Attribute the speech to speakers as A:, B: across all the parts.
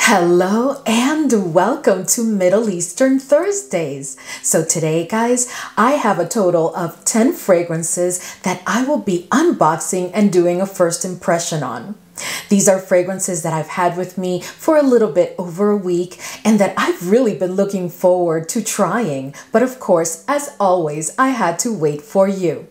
A: Hello and welcome to Middle Eastern Thursdays. So today, guys, I have a total of 10 fragrances that I will be unboxing and doing a first impression on. These are fragrances that I've had with me for a little bit over a week and that I've really been looking forward to trying. But of course, as always, I had to wait for you.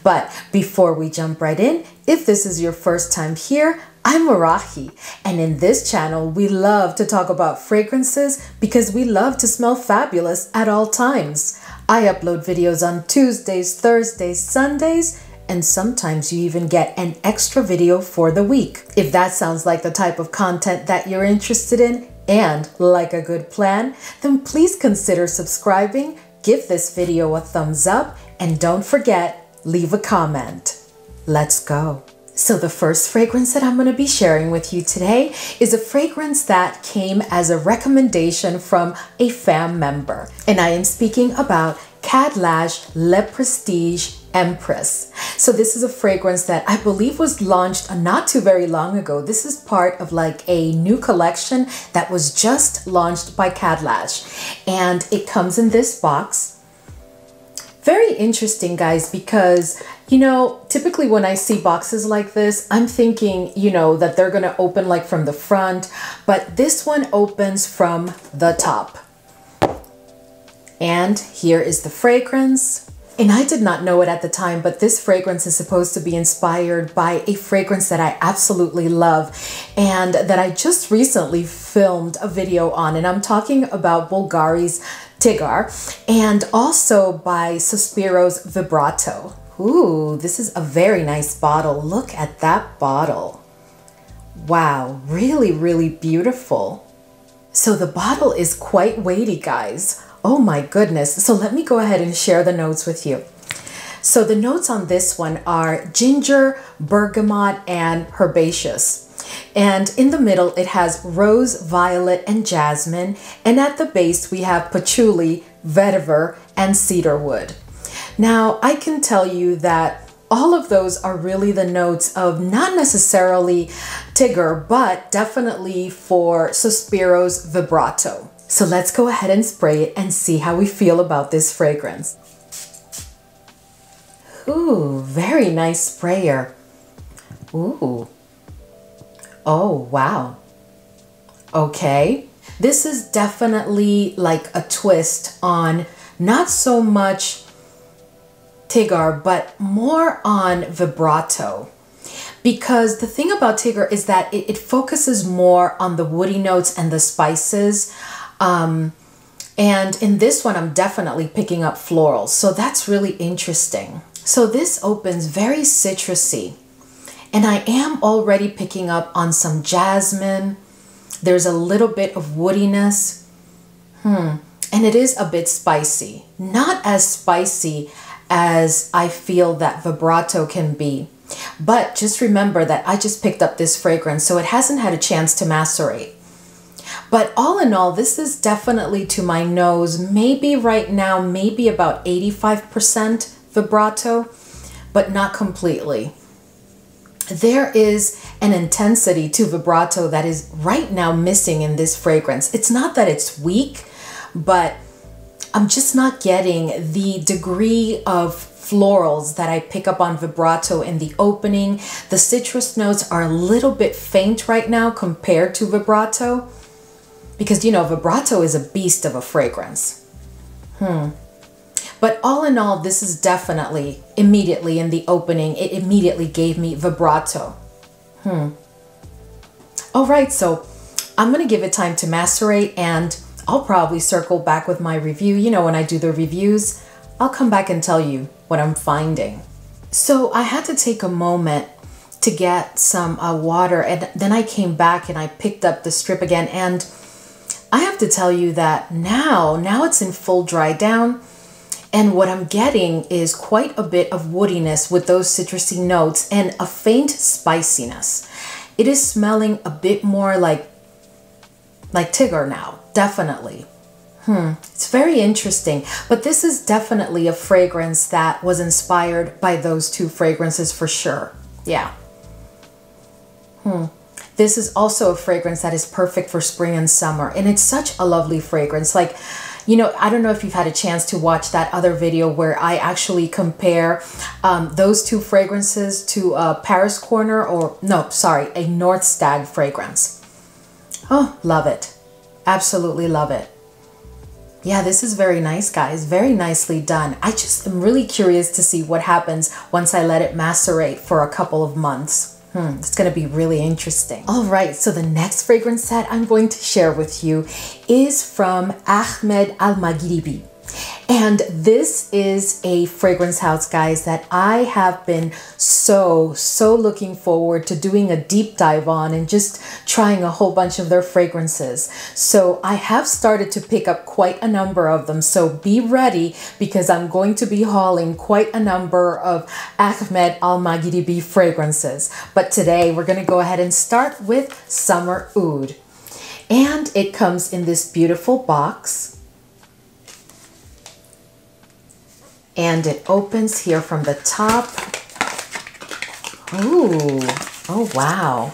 A: But before we jump right in, if this is your first time here, I'm Arahi, and in this channel, we love to talk about fragrances because we love to smell fabulous at all times. I upload videos on Tuesdays, Thursdays, Sundays, and sometimes you even get an extra video for the week. If that sounds like the type of content that you're interested in and like a good plan, then please consider subscribing, give this video a thumbs up, and don't forget, leave a comment. Let's go. So the first fragrance that I'm going to be sharing with you today is a fragrance that came as a recommendation from a fam member. And I am speaking about Khadlaj Le Prestige Empress. So this is a fragrance that I believe was launched not too very long ago. This is part of like a new collection that was just launched by Khadlaj. And it comes in this box. Very interesting, guys, because, you know, typically when I see boxes like this, I'm thinking, you know, that they're going to open like from the front, but this one opens from the top. And here is the fragrance. And I did not know it at the time, but this fragrance is supposed to be inspired by a fragrance that I absolutely love and that I just recently filmed a video on. And I'm talking about Bulgari's Tigar and also by Sospiro's Vibrato. Ooh, this is a very nice bottle. Look at that bottle. Wow, really, really beautiful. So the bottle is quite weighty, guys. Oh my goodness. So let me go ahead and share the notes with you. So the notes on this one are ginger, bergamot, and herbaceous. And in the middle, it has rose, violet, and jasmine. And at the base, we have patchouli, vetiver, and cedarwood. Now, I can tell you that all of those are really the notes of not necessarily Tigar, but definitely for Sospiro's Vibrato. So let's go ahead and spray it and see how we feel about this fragrance. Ooh, very nice sprayer. Ooh. Oh, wow. Okay. This is definitely like a twist on not so much Tigar, but more on Vibrato. Because the thing about Tigar is that it focuses more on the woody notes and the spices. And in this one, I'm definitely picking up florals. So that's really interesting. So this opens very citrusy. And I am already picking up on some jasmine. There's a little bit of woodiness. And it is a bit spicy. Not as spicy as I feel that Vibrato can be. But just remember that I just picked up this fragrance, so it hasn't had a chance to macerate. But all in all, this is definitely to my nose, maybe right now, maybe about 85% Vibrato, but not completely. There is an intensity to Vibrato that is right now missing in this fragrance. It's not that it's weak, but I'm just not getting the degree of florals that I pick up on Vibrato in the opening. The citrus notes are a little bit faint right now compared to Vibrato because, you know, Vibrato is a beast of a fragrance. But all in all, this is definitely, immediately in the opening, it immediately gave me Vibrato. All right, so I'm going to give it time to macerate and I'll probably circle back with my review. You know, when I do the reviews, I'll come back and tell you what I'm finding. So I had to take a moment to get some water and then I came back and I picked up the strip again. And I have to tell you that now it's in full dry down. And what I'm getting is quite a bit of woodiness with those citrusy notes and a faint spiciness. It is smelling a bit more like Tigar now, definitely. It's very interesting, but this is definitely a fragrance that was inspired by those two fragrances for sure. Yeah. This is also a fragrance that is perfect for spring and summer. And it's such a lovely fragrance. Like, you know, I don't know if you've had a chance to watch that other video where I actually compare those two fragrances to a Paris Corner, or no, sorry, a North Stag fragrance. Oh, love it. Absolutely love it. Yeah, this is very nice, guys. Very nicely done. I just am really curious to see what happens once I let it macerate for a couple of months. It's going to be really interesting. All right, so the next fragrance set I'm going to share with you is from Ahmed Al Maghribi. And this is a fragrance house, guys, that I have been so looking forward to doing a deep dive on and just trying a whole bunch of their fragrances. So I have started to pick up quite a number of them. So be ready, because I'm going to be hauling quite a number of Ahmed Al Maghribi fragrances. But today we're going to go ahead and start with Summer Oud. And it comes in this beautiful box. And it opens here from the top. Ooh, oh wow.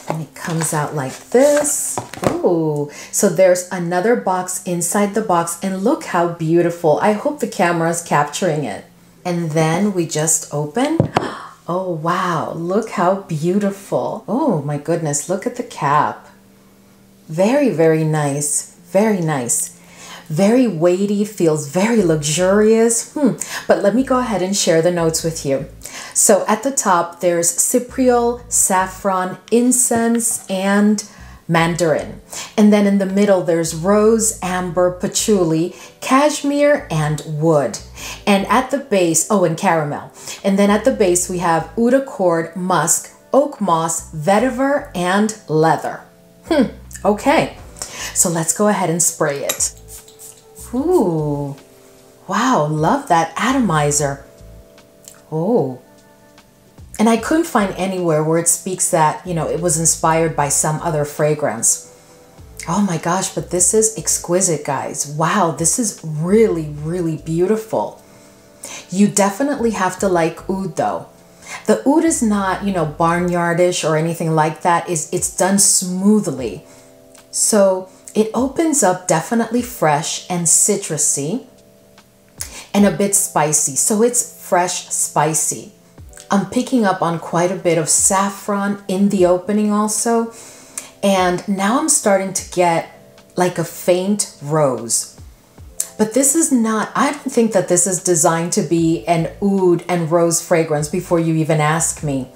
A: And it comes out like this. Ooh, so there's another box inside the box, and look how beautiful. I hope the camera is capturing it. And then we just open. Oh wow, look how beautiful. Oh my goodness, look at the cap. Very, very nice. Very nice. Very weighty, feels very luxurious. But let me go ahead and share the notes with you. So at the top, there's cypriol, saffron, incense, and mandarin. And then in the middle, there's rose, amber, patchouli, cashmere, and wood. And at the base, oh, and caramel. And then at the base, we have oud accord, musk, oak moss, vetiver, and leather. Okay. So let's go ahead and spray it. Ooh, wow, love that atomizer. Oh, and I couldn't find anywhere where it speaks that, you know, it was inspired by some other fragrance. Oh my gosh, but this is exquisite, guys. Wow, this is really, really beautiful. You definitely have to like oud though. The oud is not, you know, barnyardish or anything like that. It's done smoothly. So it opens up definitely fresh and citrusy and a bit spicy. So it's fresh, spicy. I'm picking up on quite a bit of saffron in the opening also. And now I'm starting to get like a faint rose. But this is not, I don't think that this is designed to be an oud and rose fragrance before you even ask me.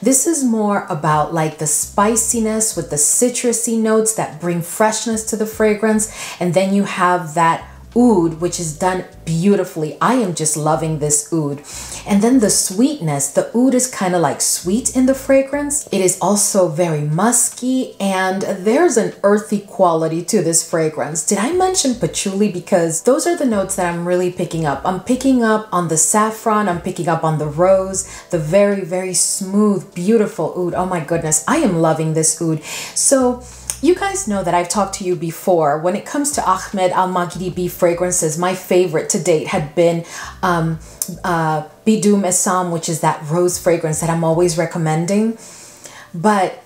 A: This is more about like the spiciness with the citrusy notes that bring freshness to the fragrance. And then you have that oud, which is done beautifully. I am just loving this oud. And then the sweetness, the oud is kind of like sweet in the fragrance. It is also very musky, and there's an earthy quality to this fragrance. Did I mention patchouli? Because those are the notes that I'm really picking up. I'm picking up on the saffron, I'm picking up on the rose, the very, very smooth, beautiful oud. Oh my goodness, I am loving this oud. So you guys know that I've talked to you before. When it comes to Ahmed Al Maghribi fragrances, my favorite to date had been Bidoum Essam, which is that rose fragrance that I'm always recommending. But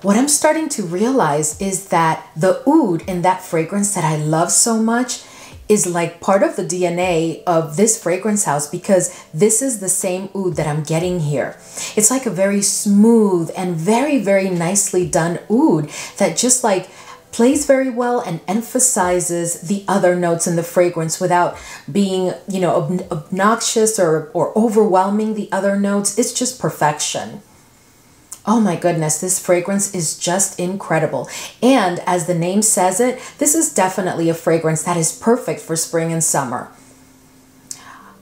A: what I'm starting to realize is that the oud in that fragrance that I love so much is like part of the DNA of this fragrance house, because this is the same oud that I'm getting here. It's like a very smooth and very, very nicely done oud that just like plays very well and emphasizes the other notes in the fragrance without being, you know, obnoxious or overwhelming the other notes. It's just perfection. Oh my goodness, this fragrance is just incredible. And as the name says it, this is definitely a fragrance that is perfect for spring and summer.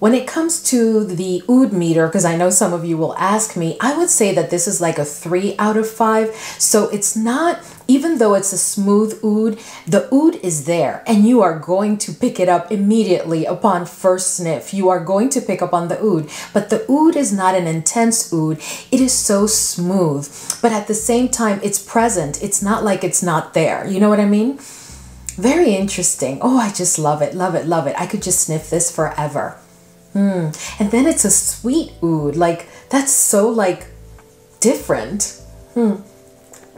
A: When it comes to the oud meter, because I know some of you will ask me, I would say that this is like a 3 out of 5. So it's not, even though it's a smooth oud, the oud is there and you are going to pick it up immediately upon first sniff. You are going to pick up on the oud, but the oud is not an intense oud. It is so smooth, but at the same time, it's present. It's not like it's not there. You know what I mean? Very interesting. Oh, I just love it, love it, love it. I could just sniff this forever. And then it's a sweet oud. Like, that's so like different.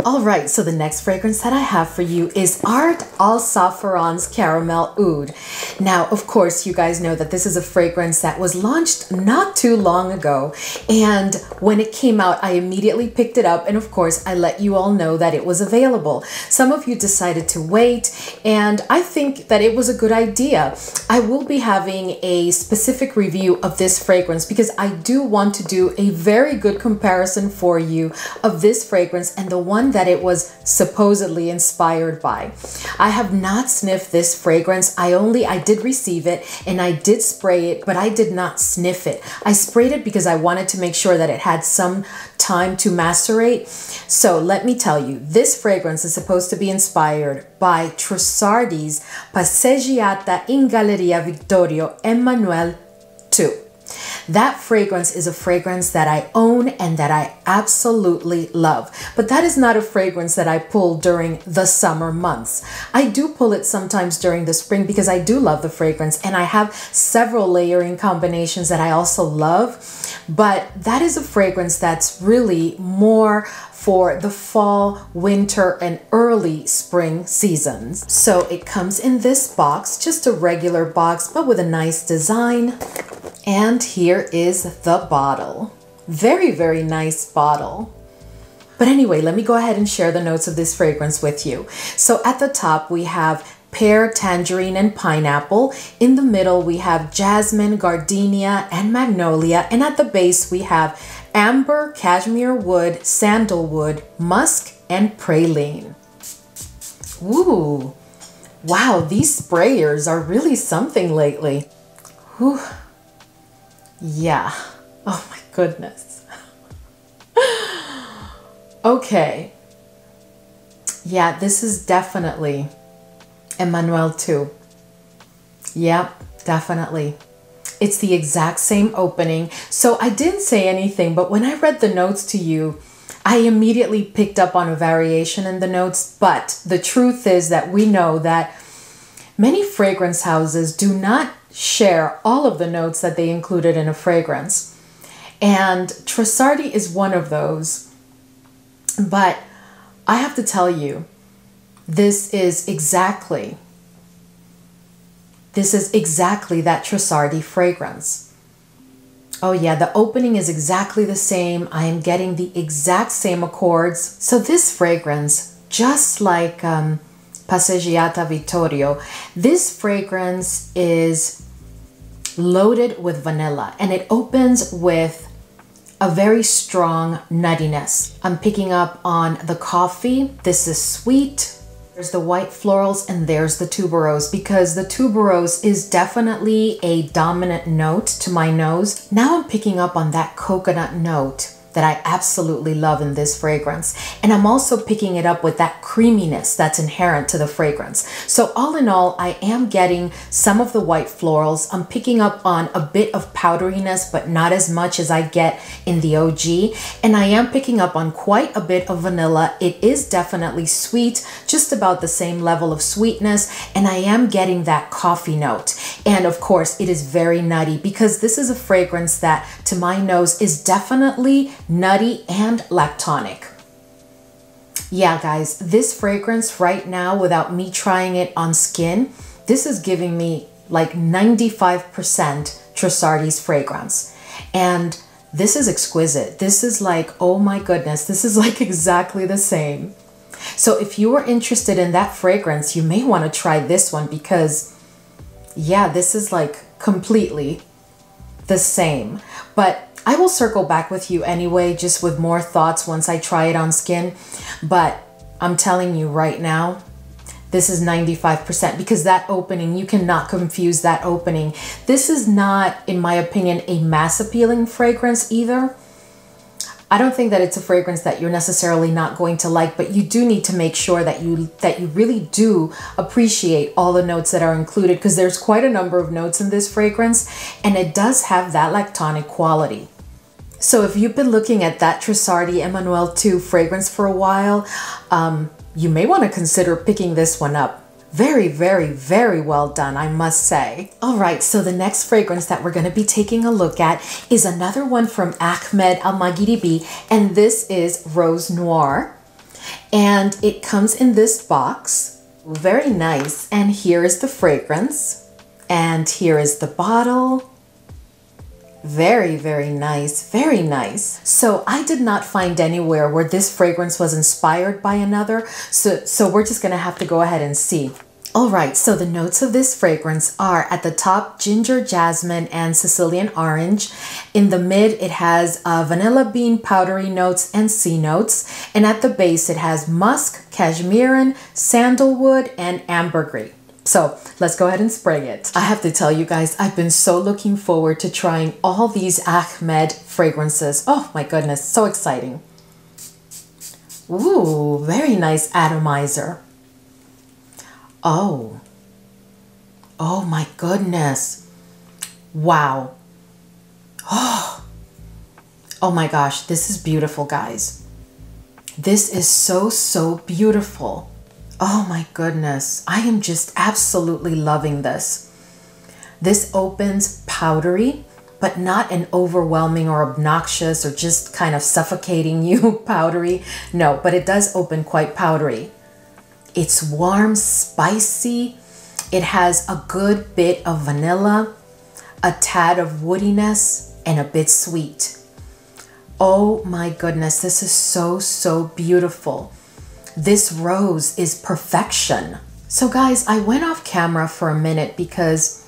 A: All right, so the next fragrance that I have for you is Art Al Safaran's Caramel Oud. Now, of course, you guys know that this is a fragrance that was launched not too long ago. And when it came out, I immediately picked it up. And of course, I let you all know that it was available. Some of you decided to wait, and I think that it was a good idea. I will be having a specific review of this fragrance because I do want to do a very good comparison for you of this fragrance and the one that it was supposedly inspired by. I have not sniffed this fragrance. I did receive it and I did spray it, but I did not sniff it. I sprayed it because I wanted to make sure that it had some time to macerate. So let me tell you, this fragrance is supposed to be inspired by Trussardi's Passeggiata in Galleria Vittorio Emanuele II. That fragrance is a fragrance that I own and that I absolutely love. But that is not a fragrance that I pull during the summer months. I do pull it sometimes during the spring because I do love the fragrance, and I have several layering combinations that I also love. But that is a fragrance that's really more for the fall, winter, and early spring seasons. So it comes in this box, just a regular box, but with a nice design. And here is the bottle. Very, very nice bottle. But anyway, let me go ahead and share the notes of this fragrance with you. So at the top, we have pear, tangerine, and pineapple. In the middle, we have jasmine, gardenia, and magnolia. And at the base, we have amber, cashmere wood, sandalwood, musk, and praline. Ooh, wow, these sprayers are really something lately. Whew. Yeah. Oh my goodness. Okay. Yeah, this is definitely Emanuele II. Yep, definitely. It's the exact same opening. So I didn't say anything, but when I read the notes to you, I immediately picked up on a variation in the notes. But the truth is that we know that many fragrance houses do not share all of the notes that they included in a fragrance. And Trussardi is one of those. But I have to tell you, this is exactly that Trussardi fragrance. Oh yeah, the opening is exactly the same. I am getting the exact same accords. So this fragrance, just like Passeggiata Vittorio, this fragrance is loaded with vanilla and it opens with a very strong nuttiness. I'm picking up on the coffee. This is sweet. There's the white florals and there's the tuberose, because the tuberose is definitely a dominant note to my nose. Now I'm picking up on that coconut note that I absolutely love in this fragrance. And I'm also picking it up with that creaminess that's inherent to the fragrance. So all in all, I am getting some of the white florals. I'm picking up on a bit of powderiness, but not as much as I get in the OG. And I am picking up on quite a bit of vanilla. It is definitely sweet, just about the same level of sweetness. And I am getting that coffee note. And of course, it is very nutty, because this is a fragrance that to my nose is definitely nutty and lactonic. Yeah, guys, this fragrance right now, without me trying it on skin, this is giving me like 95% Trussardi's fragrance. And this is exquisite. This is like, oh my goodness, this is like exactly the same. So if you are interested in that fragrance, you may want to try this one, because yeah, this is like completely the same. But I will circle back with you anyway, just with more thoughts once I try it on skin. But I'm telling you right now, this is 95%, because that opening, you cannot confuse that opening. This is not, in my opinion, a mass appealing fragrance either. I don't think that it's a fragrance that you're necessarily not going to like, but you do need to make sure that you really do appreciate all the notes that are included, because there's quite a number of notes in this fragrance, and it does have that lactonic quality. So if you've been looking at that Trussardi Emanuele II fragrance for a while, you may want to consider picking this one up. Very, very, very well done, I must say. All right, so the next fragrance that we're going to be taking a look at is another one from Ahmed Al Maghribi, and this is Rose Noir. And it comes in this box. Very nice. And here is the fragrance. And here is the bottle. Very, very nice. Very nice. So I did not find anywhere where this fragrance was inspired by another. So we're just going to have to go ahead and see. All right, so the notes of this fragrance are at the top, ginger, jasmine, and Sicilian orange. In the mid, it has vanilla bean, powdery notes, and sea notes. And at the base, it has musk, cashmere, sandalwood, and ambergris. So let's go ahead and spray it. I have to tell you guys, I've been so looking forward to trying all these Ahmed fragrances. Oh my goodness, so exciting. Ooh, very nice atomizer. Oh my goodness. Wow. Oh my gosh, this is beautiful, guys. This is so beautiful. Oh my goodness. I am just absolutely loving this. This opens powdery, but not an overwhelming or obnoxious or just kind of suffocating you powdery. No, but it does open quite powdery. It's warm, spicy. It has a good bit of vanilla, a tad of woodiness, and a bit sweet. Oh my goodness, this is so beautiful. This rose is perfection. So guys, I went off camera for a minute because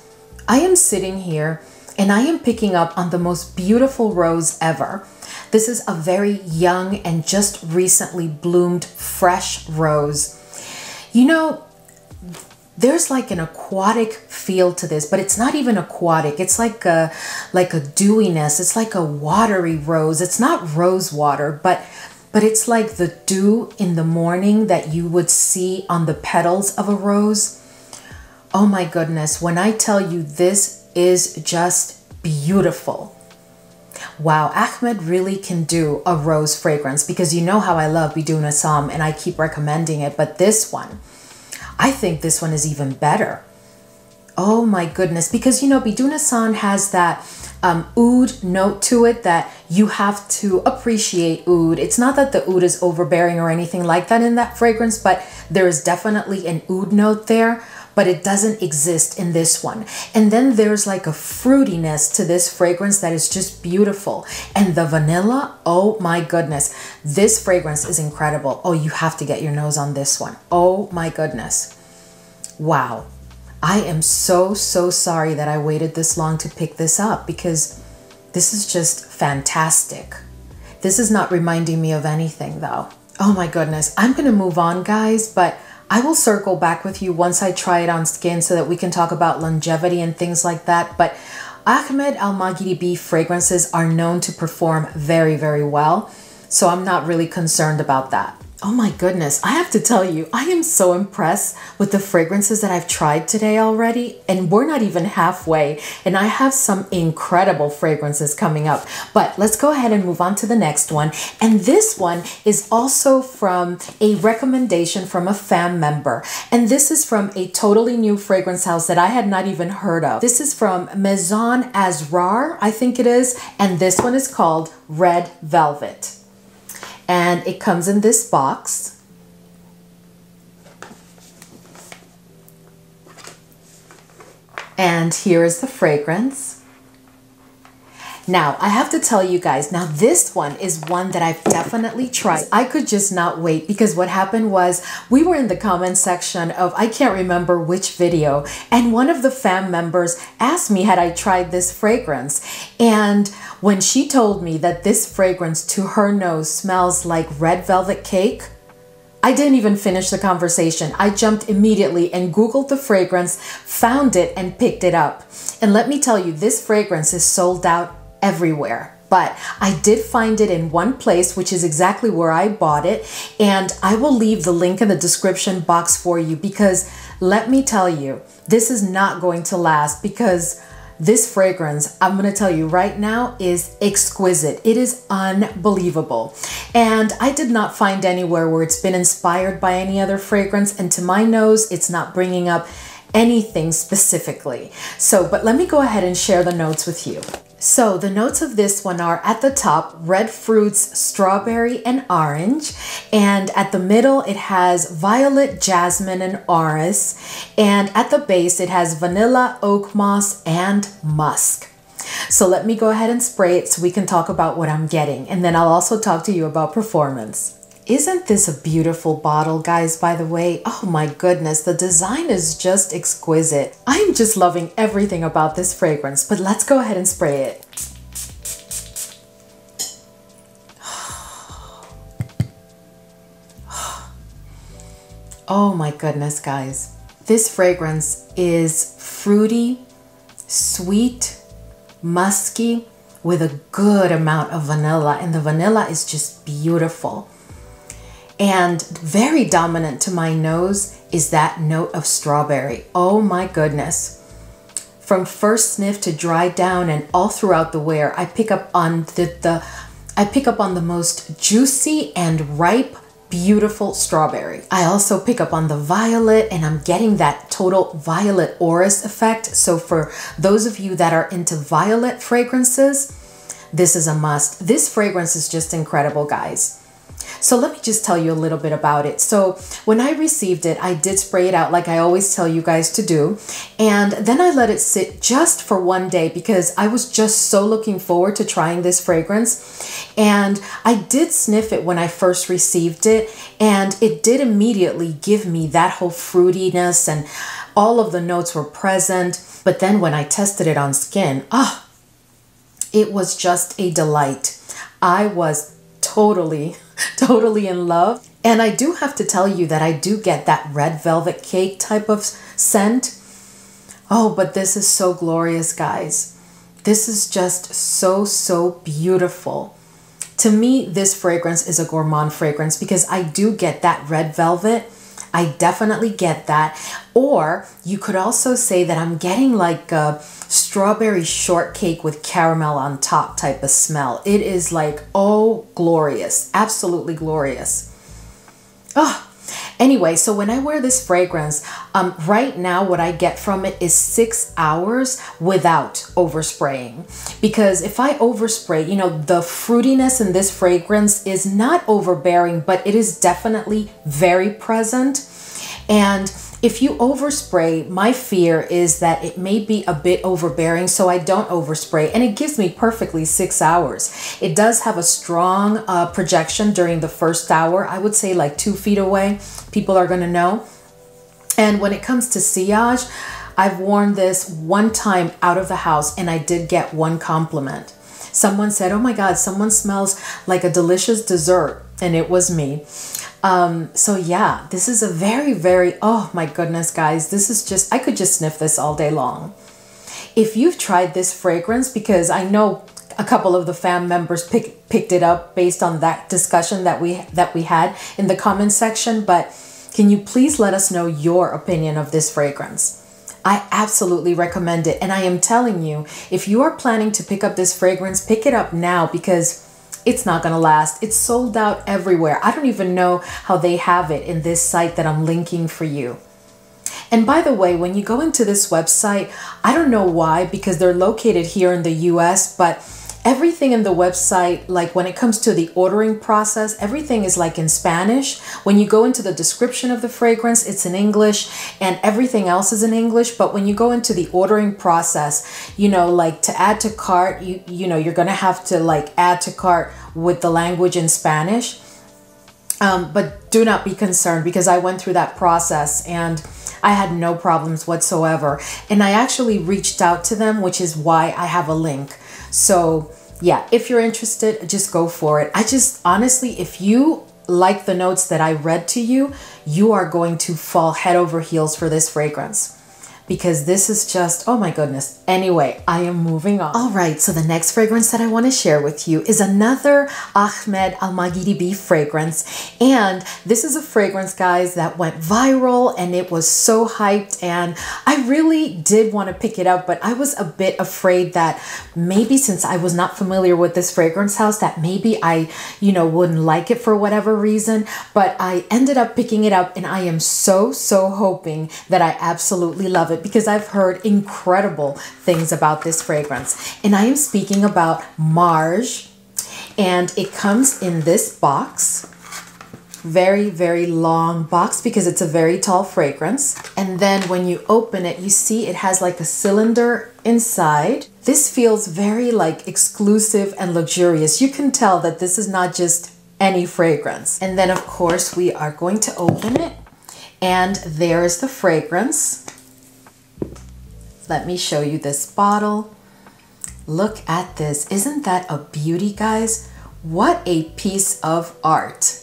A: I am sitting here and I am picking up on the most beautiful rose ever. This is a very young and just recently bloomed fresh rose. You know, there's like an aquatic feel to this, but it's not even aquatic. It's like a dewiness. It's like a watery rose. It's not rose water, but it's like the dew in the morning that you would see on the petals of a rose. Oh my goodness, when I tell you this is just beautiful. Wow, Ahmed really can do a rose fragrance because you know how I love Bidun Assam and I keep recommending it, but this one, I think this one is even better. Oh my goodness, because you know Bidun Assam has that oud note to it that you have to appreciate oud. It's not that the oud is overbearing or anything like that in that fragrance, but there is definitely an oud note there, but it doesn't exist in this one. And then there's like a fruitiness to this fragrance that is just beautiful. And the vanilla, oh my goodness, this fragrance is incredible. Oh, you have to get your nose on this one. Oh my goodness. Wow. I am so sorry that I waited this long to pick this up because this is just fantastic. This is not reminding me of anything though. Oh my goodness. I'm going to move on, guys, but I will circle back with you once I try it on skin so that we can talk about longevity and things like that. But Ahmed Al Maghribi fragrances are known to perform very well. So I'm not really concerned about that. Oh my goodness, I have to tell you, I am so impressed with the fragrances that I've tried today already, and we're not even halfway, and I have some incredible fragrances coming up. But let's go ahead and move on to the next one. And this one is also from a recommendation from a fam member. And this is from a totally new fragrance house that I had not even heard of. This is from MAISON ASRAR, I think it is, and this one is called Red Velvet. And it comes in this box. And here is the fragrance. Now, I have to tell you guys, now this one is one that I've definitely tried. I could just not wait because what happened was we were in the comment section of, I can't remember which video, and one of the fam members asked me had I tried this fragrance. And when she told me that this fragrance to her nose smells like red velvet cake, I didn't even finish the conversation. I jumped immediately and Googled the fragrance, found it, and picked it up. And let me tell you, this fragrance is sold out everywhere. But I did find it in one place, which is exactly where I bought it. And I will leave the link in the description box for you because let me tell you, this is not going to last because This fragrance, I'm going to tell you right now, is exquisite. It is unbelievable. And I did not find anywhere where it's been inspired by any other fragrance. And to my nose, it's not bringing up anything specifically. So, but let me go ahead and share the notes with you. So the notes of this one are at the top, red fruits, strawberry, and orange. And at the middle, it has violet, jasmine, and orris. And at the base, it has vanilla, oak moss, and musk. So let me go ahead and spray it so we can talk about what I'm getting. And then I'll also talk to you about performance. Isn't this a beautiful bottle, guys, by the way? Oh my goodness, the design is just exquisite. I'm just loving everything about this fragrance, but let's go ahead and spray it. Oh my goodness, guys. This fragrance is fruity, sweet, musky, with a good amount of vanilla, and the vanilla is just beautiful. And very dominant to my nose is that note of strawberry. Oh my goodness. From first sniff to dry down and all throughout the wear, I pick up on the most juicy and ripe, beautiful strawberry. I also pick up on the violet, and I'm getting that total violet orris effect. So for those of you that are into violet fragrances, this is a must. This fragrance is just incredible, guys. So let me just tell you a little bit about it. So when I received it, I did spray it out like I always tell you guys to do. And then I let it sit just for one day because I was just so looking forward to trying this fragrance. And I did sniff it when I first received it, and it did immediately give me that whole fruitiness, and all of the notes were present. But then when I tested it on skin, it was just a delight. I was totally in love. And I do have to tell you that I do get that red velvet cake type of scent. Oh, but this is so glorious, guys. This is just so beautiful. To me, this fragrance is a gourmand fragrance because I do get that red velvet. I definitely get that. Or you could also say that I'm getting like a strawberry shortcake with caramel on top type of smell. It is like, oh, glorious. Absolutely glorious. Oh, anyway, so when I wear this fragrance, right now what I get from it is 6 hours without overspraying. Because if I overspray, you know, the fruitiness in this fragrance is not overbearing, but it is definitely very present. And if you overspray, my fear is that it may be a bit overbearing, so I don't overspray, and it gives me perfectly 6 hours. It does have a strong projection during the first hour. I would say like 2 feet away, people are gonna know. And when it comes to sillage, I've worn this one time out of the house, and I did get one compliment. Someone said, oh my God, someone smells like a delicious dessert, and it was me. So yeah, this is a very, oh my goodness, guys, this is just, I could just sniff this all day long. If you've tried this fragrance, because I know a couple of the fam members picked it up based on that discussion that we had in the comment section, but can you please let us know your opinion of this fragrance? I absolutely recommend it. And I am telling you, if you are planning to pick up this fragrance, pick it up now because it's not going to last. It's sold out everywhere. I don't even know how they have it in this site that I'm linking for you. And by the way, when you go into this website, I don't know why, because they're located here in the US, but everything in the website, like when it comes to the ordering process, everything is like in Spanish. When you go into the description of the fragrance, it's in English, and everything else is in English. But when you go into the ordering process, you know, like to add to cart, you know, you're going to have to like add to cart with the language in Spanish. But do not be concerned, because I went through that process and I had no problems whatsoever. And I actually reached out to them, which is why I have a link. So yeah, if you're interested, just go for it. I just honestly, if you like the notes that I read to you, you are going to fall head over heels for this fragrance. because this is just, oh my goodness. Anyway, I am moving on. All right, so the next fragrance that I want to share with you is another Ahmed Al Maghribi fragrance. And this is a fragrance, guys, that went viral and it was so hyped. And I really did want to pick it up, but I was a bit afraid that maybe since I was not familiar with this fragrance house, that maybe I, wouldn't like it for whatever reason. But I ended up picking it up and I am so hoping that I absolutely love it, because I've heard incredible things about this fragrance. And I am speaking about MARJ, and it comes in this box. Very long box because it's a very tall fragrance. And then when you open it, you see it has like a cylinder inside. This feels very like exclusive and luxurious. You can tell that this is not just any fragrance. And then of course we are going to open it, and there's the fragrance. Let me show you this bottle. Look at this. Isn't that a beauty, guys? What a piece of art.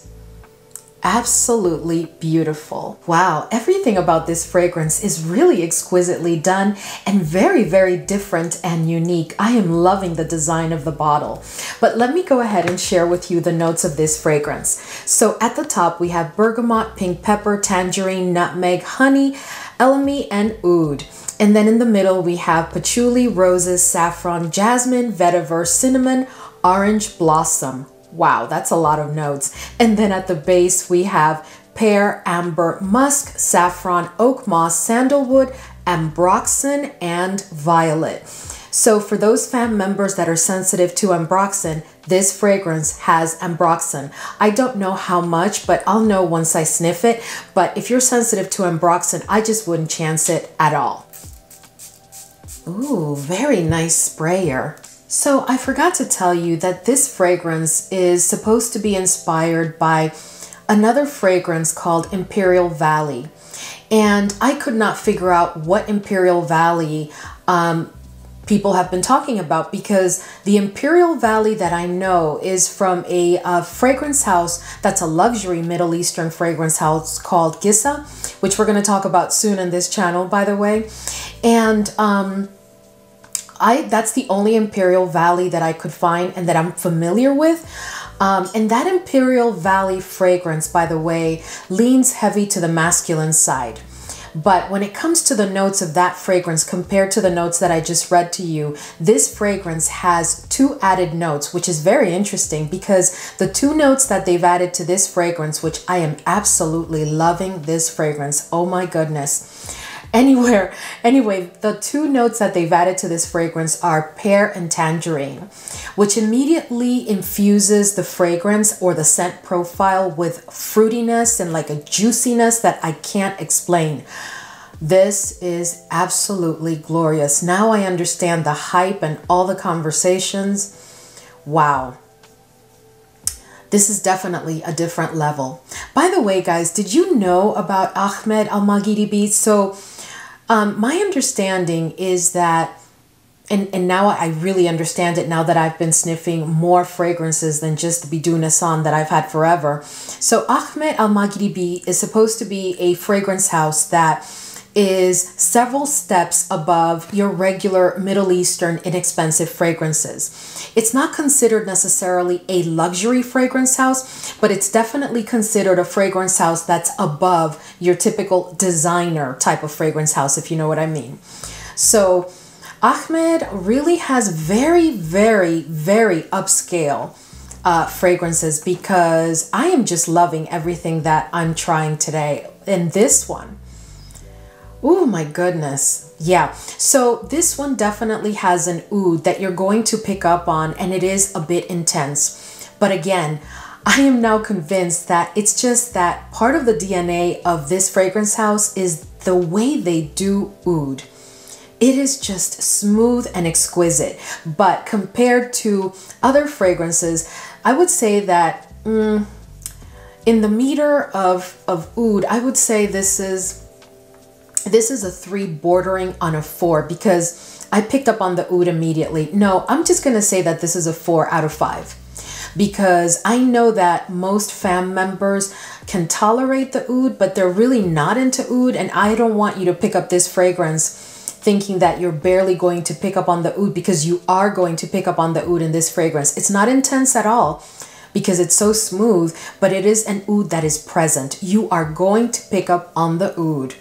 A: Absolutely beautiful. Wow, everything about this fragrance is really exquisitely done and very different and unique. I am loving the design of the bottle. But let me go ahead and share with you the notes of this fragrance. So at the top we have bergamot, pink pepper, tangerine, nutmeg, honey, elemi, and oud. And then in the middle we have patchouli, roses, saffron, jasmine, vetiver, cinnamon, orange blossom. Wow, that's a lot of notes. And then at the base we have pear, amber, musk, saffron, oak moss, sandalwood, ambroxan, and violet. So for those fam members that are sensitive to ambroxan, this fragrance has ambroxan. I don't know how much, but I'll know once I sniff it. But if you're sensitive to ambroxan, I just wouldn't chance it at all. Ooh, very nice sprayer. So I forgot to tell you that this fragrance is supposed to be inspired by another fragrance called Imperial Valley. And I could not figure out what Imperial Valley people have been talking about, because the Imperial Valley that I know is from a fragrance house that's a luxury Middle Eastern fragrance house called Gissa, which we're going to talk about soon in this channel, by the way. And that's the only Imperial Valley that I could find and that I'm familiar with. And that Imperial Valley fragrance, by the way, leans heavy to the masculine side. But when it comes to the notes of that fragrance compared to the notes that I just read to you, this fragrance has 2 added notes, which is very interesting, because the 2 notes that they've added to this fragrance, which I am absolutely loving this fragrance. Oh my goodness. Anyway, the 2 notes that they've added to this fragrance are pear and tangerine, which immediately infuses the fragrance or the scent profile with fruitiness and like a juiciness that I can't explain. This is absolutely glorious. Now I understand the hype and all the conversations. Wow. This is definitely a different level. By the way, guys, did you know about Ahmed Al Maghribi? So my understanding is that, and now I really understand it now that I've been sniffing more fragrances than just the Bidun Hassan that I've had forever. So Ahmed Al Maghribi is supposed to be a fragrance house that is several steps above your regular Middle Eastern inexpensive fragrances. It's not considered necessarily a luxury fragrance house, but it's definitely considered a fragrance house that's above your typical designer type of fragrance house, if you know what I mean. So Ahmed really has very upscale fragrances, because I am just loving everything that I'm trying today. And this one, oh my goodness. Yeah. So this one definitely has an oud that you're going to pick up on, and it is a bit intense. But again, I am now convinced that it's just that part of the DNA of this fragrance house is the way they do oud. It is just smooth and exquisite. But compared to other fragrances, I would say that in the meter of oud, I would say this is a 3 bordering on a 4, because I picked up on the oud immediately. No, I'm just going to say that this is a 4 out of 5, because I know that most fam members can tolerate the oud, but they're really not into oud. And I don't want you to pick up this fragrance thinking that you're barely going to pick up on the oud, because you are going to pick up on the oud in this fragrance. It's not intense at all because it's so smooth, but it is an oud that is present. You are going to pick up on the oud.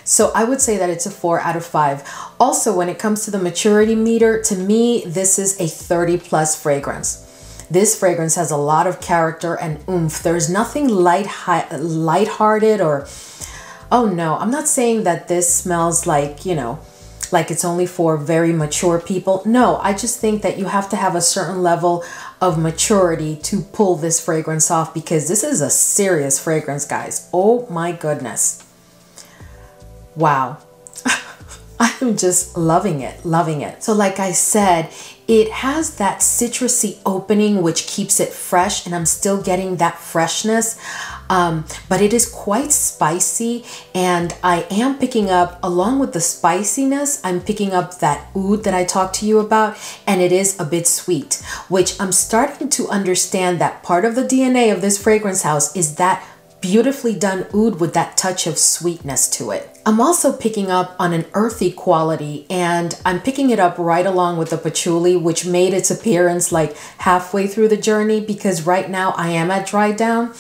A: So I would say that it's a 4 out of 5. Also, when it comes to the maturity meter, to me, this is a 30+ fragrance. This fragrance has a lot of character and oomph. There's nothing lighthearted or, oh no, I'm not saying that this smells like, you know, like it's only for very mature people. No, I just think that you have to have a certain level of maturity to pull this fragrance off, because this is a serious fragrance, guys. Oh my goodness. Wow. I'm just loving it, loving it. So like I said, it has that citrusy opening, which keeps it fresh, and I'm still getting that freshness. But it is quite spicy, and I am picking up, along with the spiciness, I'm picking up that oud that I talked to you about, and it is a bit sweet, which I'm starting to understand that part of the DNA of this fragrance house is that beautifully done oud with that touch of sweetness to it. I'm also picking up on an earthy quality, and I'm picking it up right along with the patchouli, which made its appearance like halfway through the journey, because right now I am at dry down,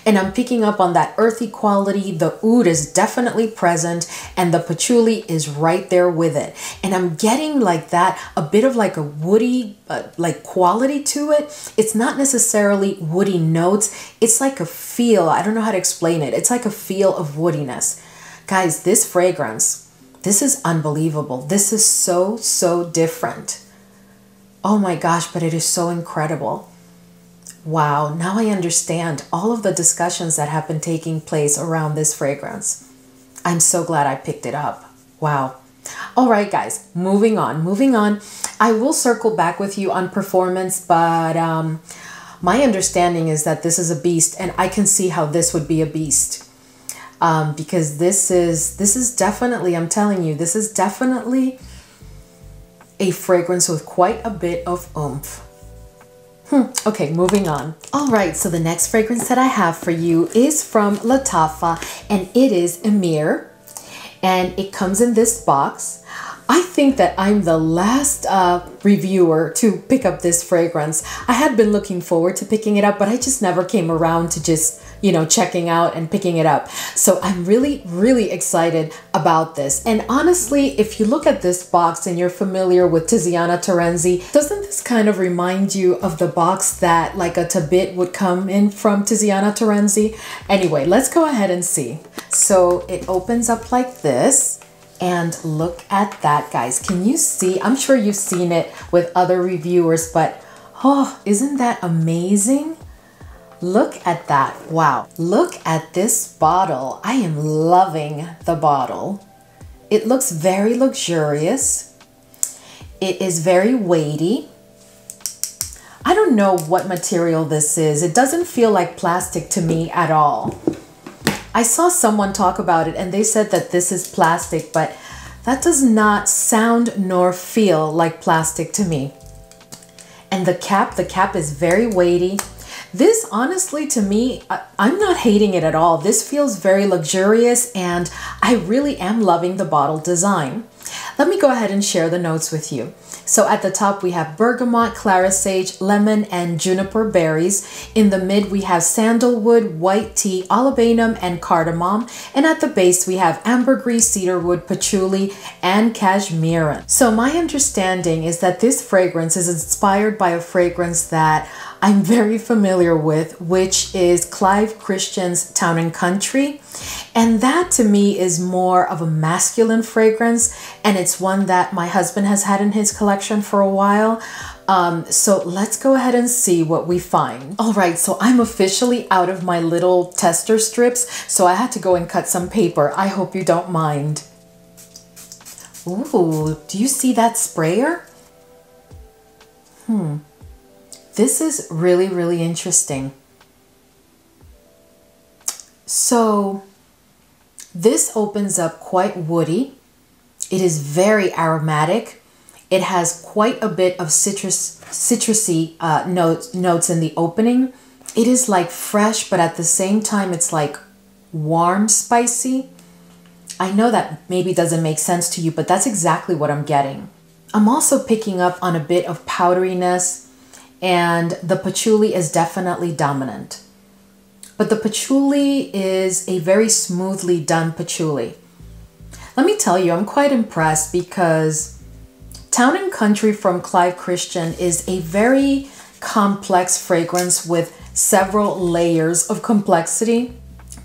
A: and I'm picking up on that earthy quality. The oud is definitely present, and the patchouli is right there with it. And I'm getting like that, a bit of like a woody like quality to it. It's not necessarily woody notes. It's like a feel. I don't know how to explain it. It's like a feel of woodiness. Guys, this fragrance, this is unbelievable. This is so, so different. Oh my gosh, but it is so incredible. Wow, now I understand all of the discussions that have been taking place around this fragrance. I'm so glad I picked it up. Wow. All right, guys, moving on. I will circle back with you on performance, but my understanding is that this is a beast, and I can see how this would be a beast. Because this is definitely, I'm telling you, this is definitely a fragrance with quite a bit of oomph. Okay, moving on. All right, so the next fragrance that I have for you is from Lattafa, and it is EMEER, and it comes in this box. I think that I'm the last reviewer to pick up this fragrance. I had been looking forward to picking it up, but I just never came around to just, you know, checking out and picking it up. So I'm really, really excited about this. And honestly, if you look at this box and you're familiar with Tiziana Terenzi, doesn't this kind of remind you of the box that like a Tabit would come in from Tiziana Terenzi? Anyway, let's go ahead and see. So it opens up like this. And look at that, guys. Can you see? I'm sure you've seen it with other reviewers, but oh, isn't that amazing? Look at that. Wow. Look at this bottle. I am loving the bottle. It looks very luxurious. It is very weighty. I don't know what material this is. It doesn't feel like plastic to me at all. I saw someone talk about it and they said that this is plastic, but that does not sound nor feel like plastic to me. And the cap is very weighty. This honestly to me, I'm not hating it at all. This feels very luxurious and I really am loving the bottle design. Let me go ahead and share the notes with you. So at the top we have bergamot, clarisage, lemon, and juniper berries. In the mid we have sandalwood, white tea, olibanum, and cardamom. And at the base we have ambergris, cedarwood, patchouli, and cashmere. So my understanding is that this fragrance is inspired by a fragrance that I'm very familiar with, which is Clive Christian's Town and Country. And that to me is more of a masculine fragrance, and it's one that my husband has had in his collection for a while. So let's go ahead and see what we find. All right, so I'm officially out of my little tester strips, so I had to go and cut some paper. I hope you don't mind. Ooh, do you see that sprayer? This is really, really interesting. So this opens up quite woody. It is very aromatic. It has quite a bit of citrusy notes in the opening. It is like fresh, but at the same time, it's like warm, spicy. I know that maybe doesn't make sense to you, but that's exactly what I'm getting. I'm also picking up on a bit of powderiness, and the patchouli is definitely dominant. But the patchouli is a very smoothly done patchouli. Let me tell you, I'm quite impressed because Town and Country from Clive Christian is a very complex fragrance with several layers of complexity.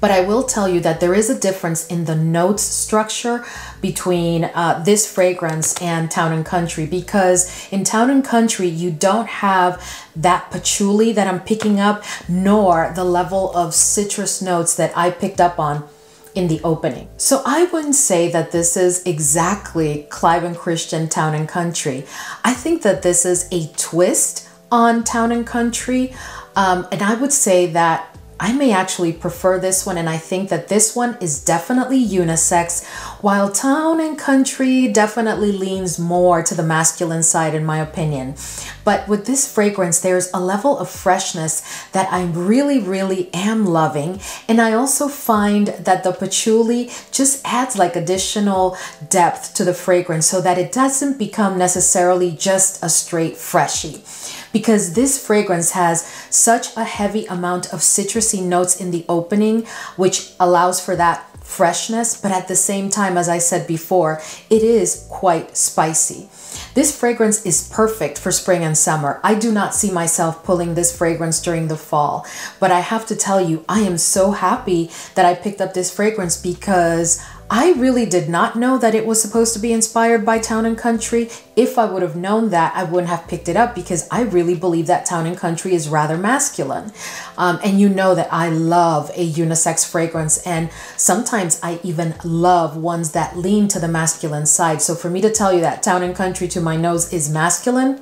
A: But I will tell you that there is a difference in the notes structure between this fragrance and Town and Country, because in Town and Country, you don't have that patchouli that I'm picking up, nor the level of citrus notes that I picked up on in the opening. So I wouldn't say that this is exactly Clive and Christian Town and Country. I think that this is a twist on Town and Country. And I would say that I may actually prefer this one, and I think that this one is definitely unisex, while Town and Country definitely leans more to the masculine side in my opinion. But with this fragrance, there's a level of freshness that I really am loving, and I also find that the patchouli just adds like additional depth to the fragrance so that it doesn't become necessarily just a straight freshie. Because this fragrance has such a heavy amount of citrusy notes in the opening, which allows for that freshness, but at the same time, as I said before, it is quite spicy. This fragrance is perfect for spring and summer. I do not see myself pulling this fragrance during the fall, but I have to tell you, I am so happy that I picked up this fragrance because I really did not know that it was supposed to be inspired by Town and Country. If I would have known that, I wouldn't have picked it up because I really believe that Town and Country is rather masculine. And you know that I love a unisex fragrance, and sometimes I even love ones that lean to the masculine side. So for me to tell you that Town and Country to my nose is masculine,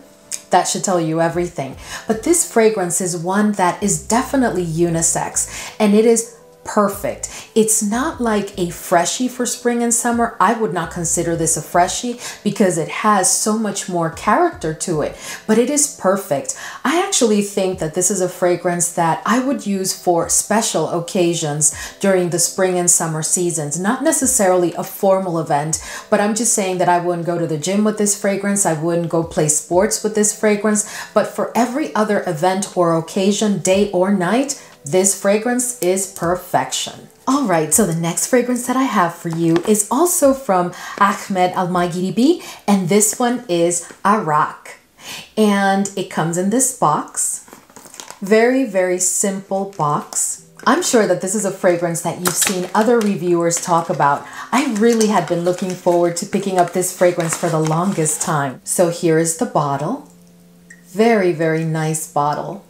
A: that should tell you everything. But this fragrance is one that is definitely unisex, and it is perfect. It's not like a freshie for spring and summer. I would not consider this a freshie because it has so much more character to it, but it is perfect. I actually think that this is a fragrance that I would use for special occasions during the spring and summer seasons. Not necessarily a formal event, but I'm just saying that I wouldn't go to the gym with this fragrance. I wouldn't go play sports with this fragrance, but for every other event or occasion, day or night, this fragrance is perfection. All right, so the next fragrance that I have for you is also from Ahmed Al Maghribi, and this one is ARAAK. And it comes in this box. Very simple box. I'm sure that this is a fragrance that you've seen other reviewers talk about. I really had been looking forward to picking up this fragrance for the longest time. So here is the bottle. Very nice bottle.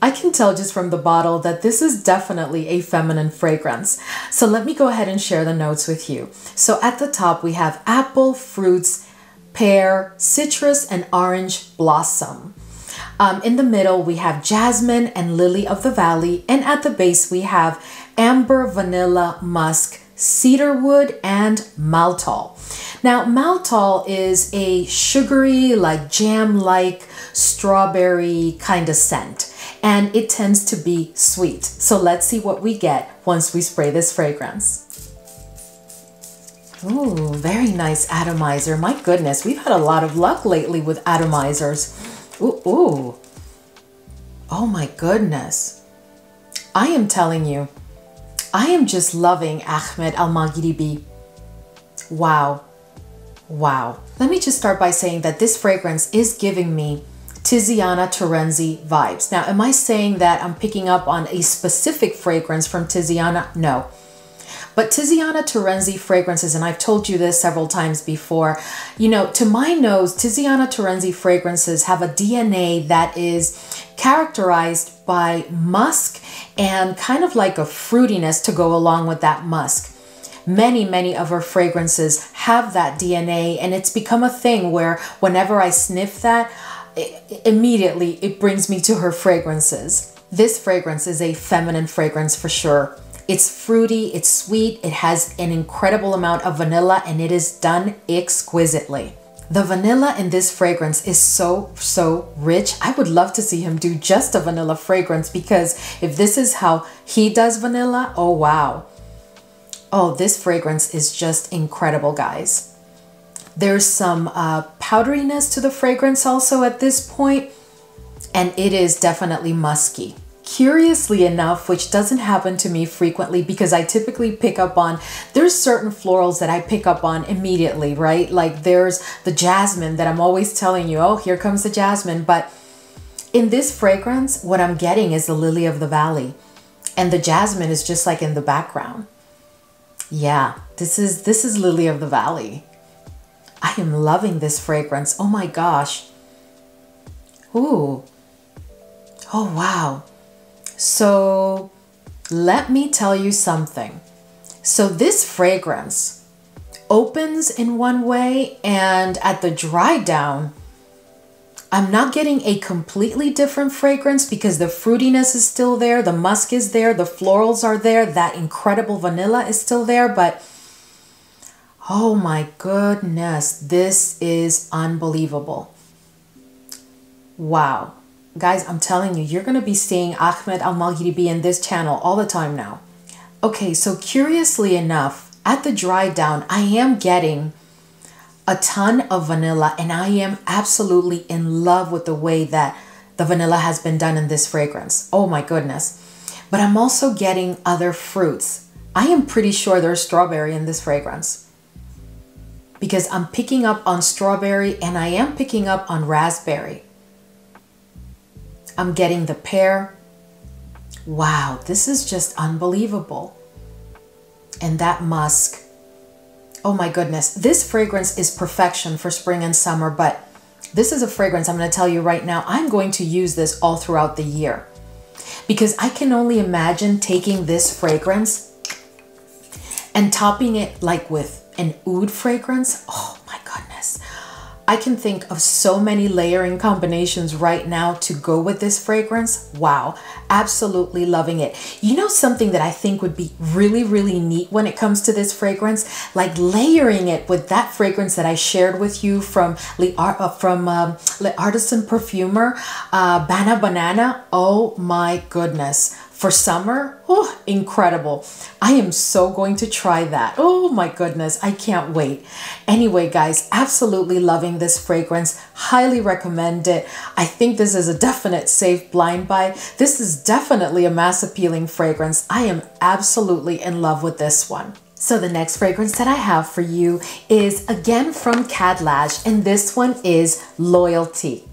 A: I can tell just from the bottle that this is definitely a feminine fragrance. So let me go ahead and share the notes with you. So at the top we have apple, fruits, pear, citrus, and orange blossom. In the middle we have jasmine and lily of the valley, and at the base we have amber, vanilla, musk, cedarwood, and maltol. Now maltol is a sugary, like jam-like strawberry kind of scent, and it tends to be sweet. So let's see what we get once we spray this fragrance. Ooh, very nice atomizer. My goodness, we've had a lot of luck lately with atomizers. Ooh. Oh my goodness. I am telling you, I am just loving Ahmed Al Maghribi. Wow. Let me just start by saying that this fragrance is giving me Tiziana Terenzi vibes. Now, am I saying that I'm picking up on a specific fragrance from Tiziana? No. But Tiziana Terenzi fragrances, and I've told you this several times before, you know, to my nose, Tiziana Terenzi fragrances have a DNA that is characterized by musk and kind of like a fruitiness to go along with that musk. Many of her fragrances have that DNA, and it's become a thing where whenever I sniff that, immediately it brings me to her fragrances. This fragrance is a feminine fragrance for sure. It's fruity, it's sweet, it has an incredible amount of vanilla, and it is done exquisitely. The vanilla in this fragrance is so rich. I would love to see him do just a vanilla fragrance, because if this is how he does vanilla, oh wow. Oh, this fragrance is just incredible, guys. There's some powderiness to the fragrance also at this point, and it is definitely musky. Curiously enough, which doesn't happen to me frequently because I typically pick up on, there's certain florals that I pick up on immediately, right? Like there's the jasmine that I'm always telling you, oh, here comes the jasmine. But in this fragrance, what I'm getting is the lily of the valley, and the jasmine is just like in the background. Yeah, this is lily of the valley. I am loving this fragrance. Oh my gosh. Ooh. Oh wow. So let me tell you something. So this fragrance opens in one way, and at the dry down, I'm not getting a completely different fragrance because the fruitiness is still there, the musk is there, the florals are there, that incredible vanilla is still there, but oh my goodness, this is unbelievable. Wow. Guys, I'm telling you, you're going to be seeing Ahmed Al Maghribi in this channel all the time now. Okay, so curiously enough, at the dry down, I am getting a ton of vanilla, and I am absolutely in love with the way that the vanilla has been done in this fragrance. Oh my goodness. But I'm also getting other fruits. I am pretty sure there's strawberry in this fragrance, because I'm picking up on strawberry and I am picking up on raspberry. I'm getting the pear. Wow, this is just unbelievable. And that musk. Oh my goodness. This fragrance is perfection for spring and summer, but this is a fragrance I'm going to tell you right now, I'm going to use this all throughout the year, because I can only imagine taking this fragrance and topping it like with an oud fragrance. Oh my goodness. I can think of so many layering combinations right now to go with this fragrance. Wow, absolutely loving it. You know something that I think would be really neat when it comes to this fragrance? Like layering it with that fragrance that I shared with you from L'Artisan Perfumer, Bana Banana. Oh my goodness. For summer, oh, incredible. I am so going to try that. Oh my goodness, I can't wait. Anyway, guys, absolutely loving this fragrance. Highly recommend it. I think this is a definite safe blind buy. This is definitely a mass appealing fragrance. I am absolutely in love with this one. So the next fragrance that I have for you is again from Khadlaj, and this one is Loyalty.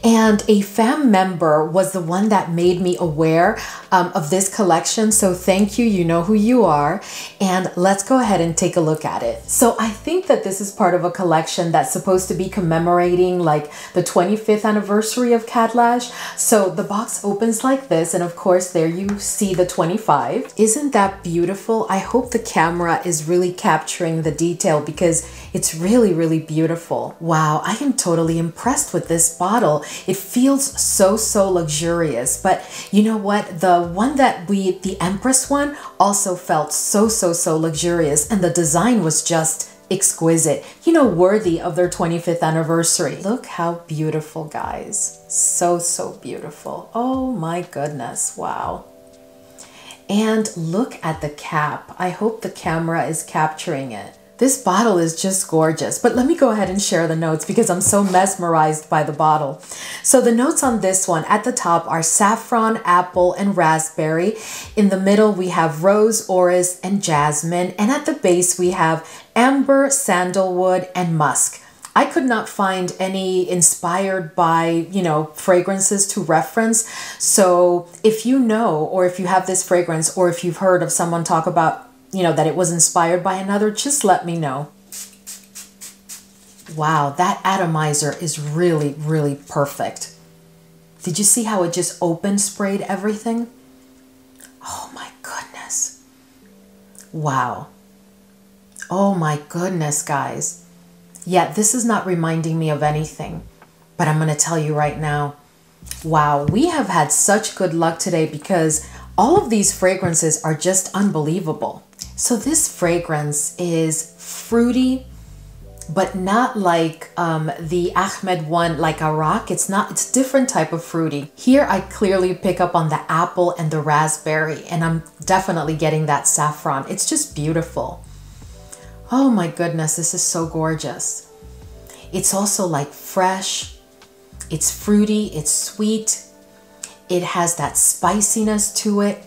A: And a fam member was the one that made me aware of this collection. So thank you, you know who you are. And let's go ahead and take a look at it. So I think that this is part of a collection that's supposed to be commemorating like the 25th anniversary of Khadlaj. So the box opens like this, and of course there you see the 25. Isn't that beautiful? I hope the camera is really capturing the detail, because it's really beautiful. Wow, I am totally impressed with this bottle. It feels so luxurious. But you know what? The one that the Empress one also felt so luxurious, and the design was just exquisite. You know, worthy of their 25th anniversary. Look how beautiful, guys. So beautiful. Oh my goodness. Wow. And look at the cap. I hope the camera is capturing it. This bottle is just gorgeous, but let me go ahead and share the notes because I'm so mesmerized by the bottle. So the notes on this one at the top are saffron, apple, and raspberry. In the middle, we have rose, orris, and jasmine. And at the base, we have amber, sandalwood, and musk. I could not find any inspired by, you know, fragrances to reference. So if you know, or if you have this fragrance, or if you've heard of someone talk about, you know, that it was inspired by another, just let me know. Wow, that atomizer is really perfect. Did you see how it just open sprayed everything? Oh my goodness. Wow. Oh my goodness, guys. Yeah, this is not reminding me of anything, but I'm going to tell you right now. Wow, we have had such good luck today because all of these fragrances are just unbelievable. So this fragrance is fruity, but not like the Ahmed one, like ARAAK. It's different type of fruity. Here I clearly pick up on the apple and the raspberry, and I'm definitely getting that saffron. It's just beautiful. Oh my goodness, this is so gorgeous. It's also like fresh, it's fruity, it's sweet. It has that spiciness to it,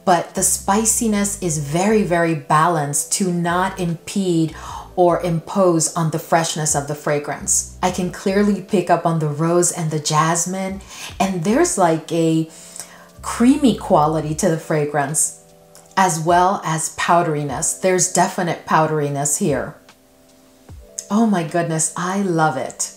A: but the spiciness is very, very balanced to not impede or impose on the freshness of the fragrance. I can clearly pick up on the rose and the jasmine, and there's like a creamy quality to the fragrance, as well as powderiness. There's definite powderiness here. Oh my goodness, I love it.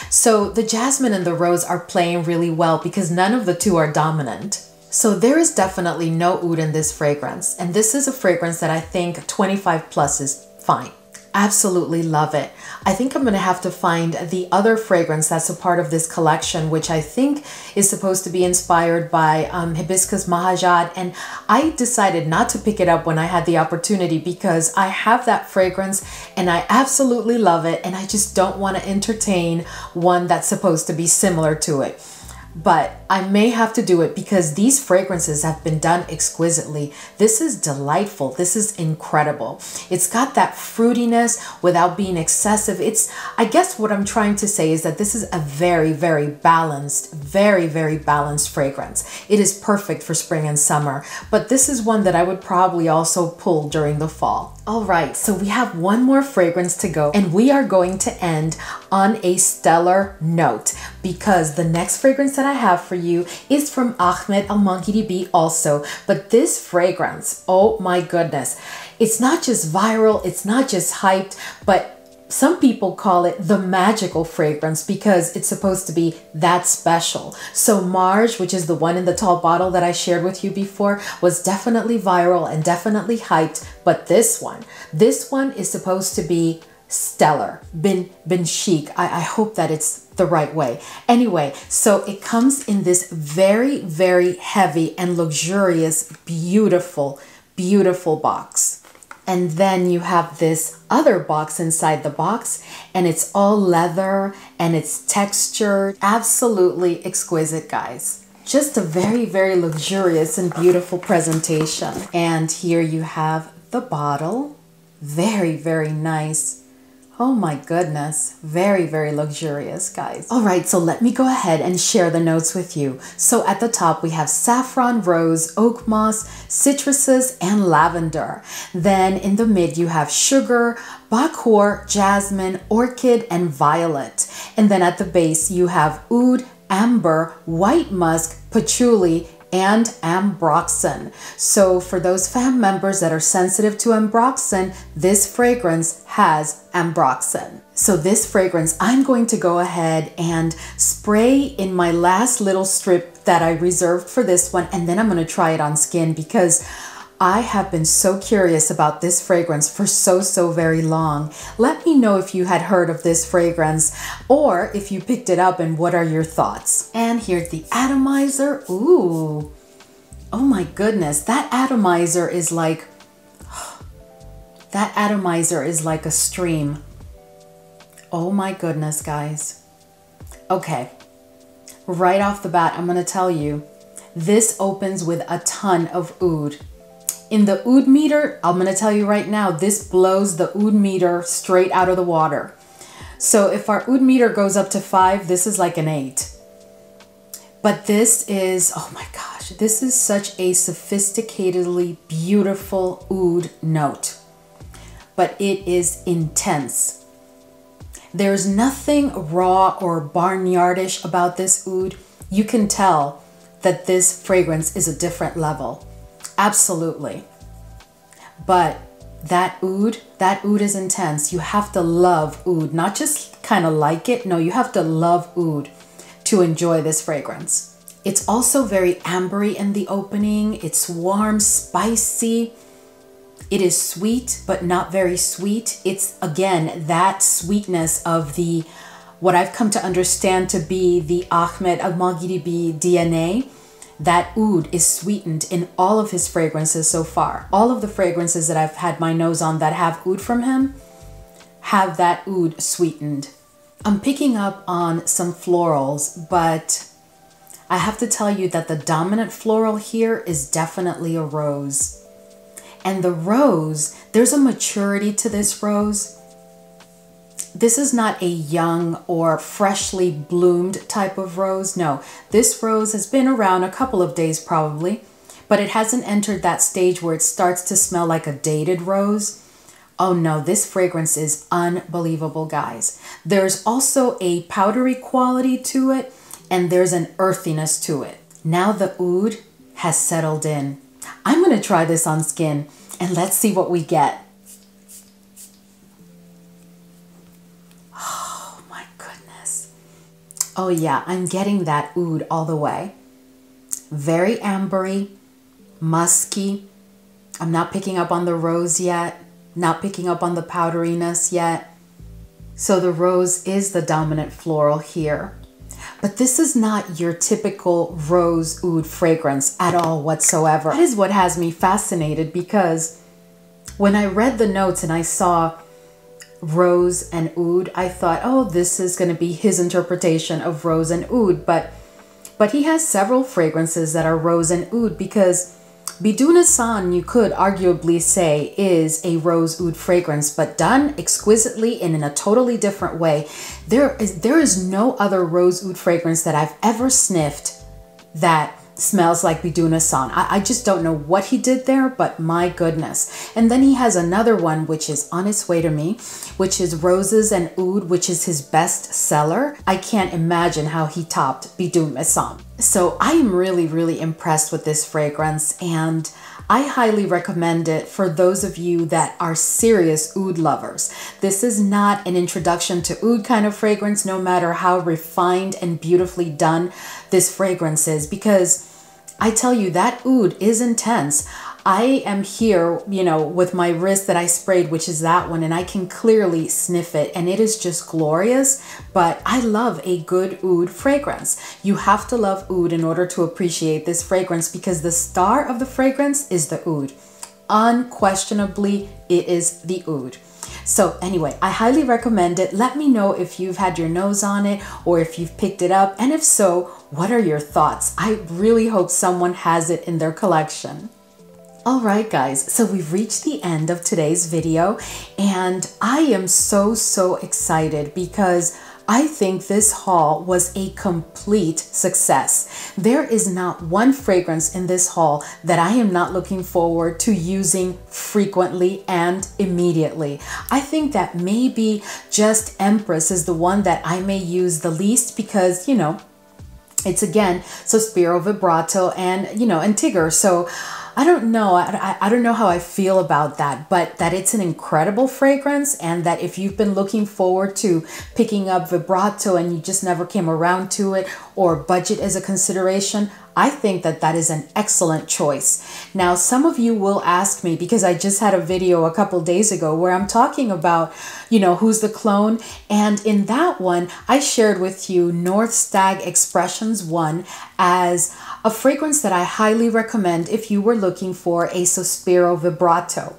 A: So the jasmine and the rose are playing really well because none of the two are dominant. So there is definitely no oud in this fragrance. And this is a fragrance that I think 25 plus is fine. Absolutely love it. I think I'm going to have to find the other fragrance that's a part of this collection, which I think is supposed to be inspired by Hibiscus Mahajad. And I decided not to pick it up when I had the opportunity because I have that fragrance and I absolutely love it. And I just don't want to entertain one that's supposed to be similar to it. But I may have to do it because these fragrances have been done exquisitely. This is delightful. This is incredible. It's got that fruitiness without being excessive. I guess what I'm trying to say is that this is a very, very balanced, very, very balanced fragrance. It is perfect for spring and summer, but this is one that I would probably also pull during the fall. All right, so we have one more fragrance to go and we are going to end on a stellar note because the next fragrance that I have for you is from Ahmed Al Maghribi also. But this fragrance, oh my goodness, it's not just viral, it's not just hyped, but some people call it the magical fragrance because it's supposed to be that special. So MARJ, which is the one in the tall bottle that I shared with you before, was definitely viral and definitely hyped. But this one is supposed to be stellar, bin chic. I hope that it's the right way. Anyway, so it comes in this very, very heavy and luxurious, beautiful, beautiful box. And then you have this other box inside the box and it's all leather and it's textured. Absolutely exquisite, guys. Just a very, very luxurious and beautiful presentation. And here you have the bottle. Very, very nice. Oh my goodness, very, very luxurious, guys. All right, so let me go ahead and share the notes with you. So at the top, we have saffron, rose, oak moss, citruses, and lavender. Then in the mid, you have sugar, bakhor, jasmine, orchid, and violet. And then at the base, you have oud, amber, white musk, patchouli, and ambroxan. So for those fam members that are sensitive to ambroxan, this fragrance has ambroxan. So this fragrance, I'm going to go ahead and spray in my last little strip that I reserved for this one, and then I'm going to try it on skin because I have been so curious about this fragrance for so very long. Let me know if you had heard of this fragrance or if you picked it up and what are your thoughts. And here's the atomizer. Ooh, oh my goodness. That atomizer is like a stream. Oh my goodness, guys. Okay, right off the bat, I'm gonna tell you, this opens with a ton of oud. In the oud meter, I'm going to tell you right now, this blows the oud meter straight out of the water. So if our oud meter goes up to 5, this is like an 8. But this is, oh my gosh, this is such a sophisticatedly beautiful oud note. But it is intense. There's nothing raw or barnyardish about this oud. You can tell that this fragrance is a different level. Absolutely. But that oud is intense. You have to love oud, not just kind of like it. No, you have to love oud to enjoy this fragrance. It's also very ambery in the opening. It's warm, spicy. It is sweet, but not very sweet. It's, again, that sweetness of the, what I've come to understand to be the Ahmed Al Maghribi DNA. That oud is sweetened in all of his fragrances so far. All of the fragrances that I've had my nose on that have oud from him, have that oud sweetened. I'm picking up on some florals, but I have to tell you that the dominant floral here is definitely a rose. And the rose, there's a maturity to this rose. This is not a young or freshly bloomed type of rose. No, this rose has been around a couple of days probably, but it hasn't entered that stage where it starts to smell like a dated rose. Oh no, this fragrance is unbelievable, guys. There's also a powdery quality to it, and there's an earthiness to it. Now the oud has settled in. I'm gonna try this on skin, and let's see what we get. Oh my goodness. Oh yeah, I'm getting that oud all the way. Very ambery, musky. I'm not picking up on the rose yet. Not picking up on the powderiness yet. So the rose is the dominant floral here. But this is not your typical rose oud fragrance at all whatsoever. That is what has me fascinated, because when I read the notes and I saw rose and oud, I thought, oh, this is going to be his interpretation of rose and oud. But he has several fragrances that are rose and oud, because Biduna San, you could arguably say, is a rose oud fragrance, but done exquisitely and in a totally different way. There is no other rose oud fragrance that I've ever sniffed that smells like Biduna San. I just don't know what he did there, but my goodness. And then he has another one which is on its way to me, which is Roses and Oud, which is his best seller. I can't imagine how he topped Biduna San. So I am really, really impressed with this fragrance, and I highly recommend it for those of you that are serious oud lovers. This is not an introduction to oud kind of fragrance, no matter how refined and beautifully done this fragrance is, because I tell you, that oud is intense. I am here, you know, with my wrist that I sprayed, which is that one, and I can clearly sniff it, and it is just glorious. But I love a good oud fragrance. You have to love oud in order to appreciate this fragrance, because the star of the fragrance is the oud. Unquestionably, it is the oud. So anyway, I highly recommend it. Let me know if you've had your nose on it or if you've picked it up, and if so, what are your thoughts? I really hope someone has it in their collection. All right, guys, so we've reached the end of today's video, and I am so excited because I think this haul was a complete success. There is not one fragrance in this haul that I am not looking forward to using frequently and immediately. I think that maybe just Empress is the one that I may use the least, because, you know, it's again Sospiro, Vibrato, and, you know, and Tigger. So I don't know. I don't know how I feel about that, but that it's an incredible fragrance, and that if you've been looking forward to picking up Vibrato and you just never came around to it, or budget as a consideration, I think that that is an excellent choice. Now, some of you will ask me, because I just had a video a couple days ago where I'm talking about, you know, who's the clone. And in that one, I shared with you North Stag Expressions 1 as a fragrance that I highly recommend if you were looking for a Sospiro Vibrato.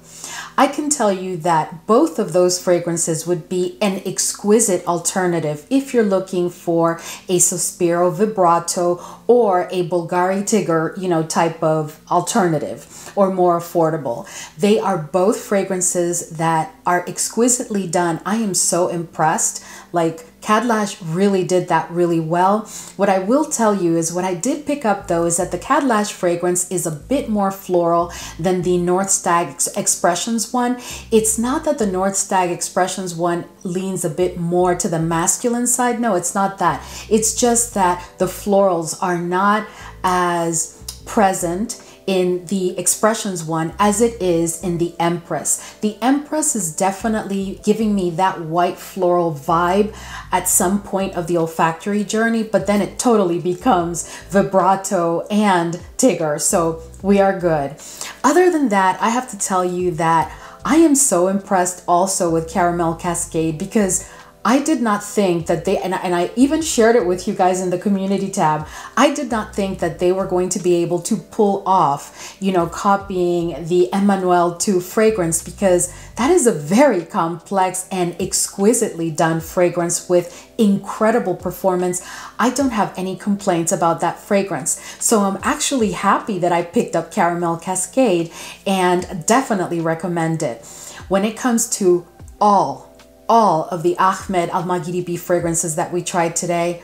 A: I can tell you that both of those fragrances would be an exquisite alternative if you're looking for a Sospiro Vibrato or a Bulgari Tigger, you know, type of alternative, or more affordable. They are both fragrances that are exquisitely done. I am so impressed. Like, Khadlaj really did that really well. What I will tell you is, what I did pick up though is that the Khadlaj fragrance is a bit more floral than the North Stag Expressions one. It's not that the North Stag Expressions one leans a bit more to the masculine side. No, it's not that. It's just that the florals are not as present in the Expressions one as it is in the Empress. The Empress is definitely giving me that white floral vibe at some point of the olfactory journey, but then it totally becomes Vibrato and Tigger, so we are good. Other than that, I have to tell you that I am so impressed also with Caramel Cascade, because I did not think that they, and I even shared it with you guys in the community tab, I did not think that they were going to be able to pull off, you know, copying the Emmanuel 2 fragrance, because that is a very complex and exquisitely done fragrance with incredible performance. I don't have any complaints about that fragrance. So I'm actually happy that I picked up Caramel Cascade and definitely recommend it. When it comes to all of the Ahmed Al Maghribi fragrances that we tried today,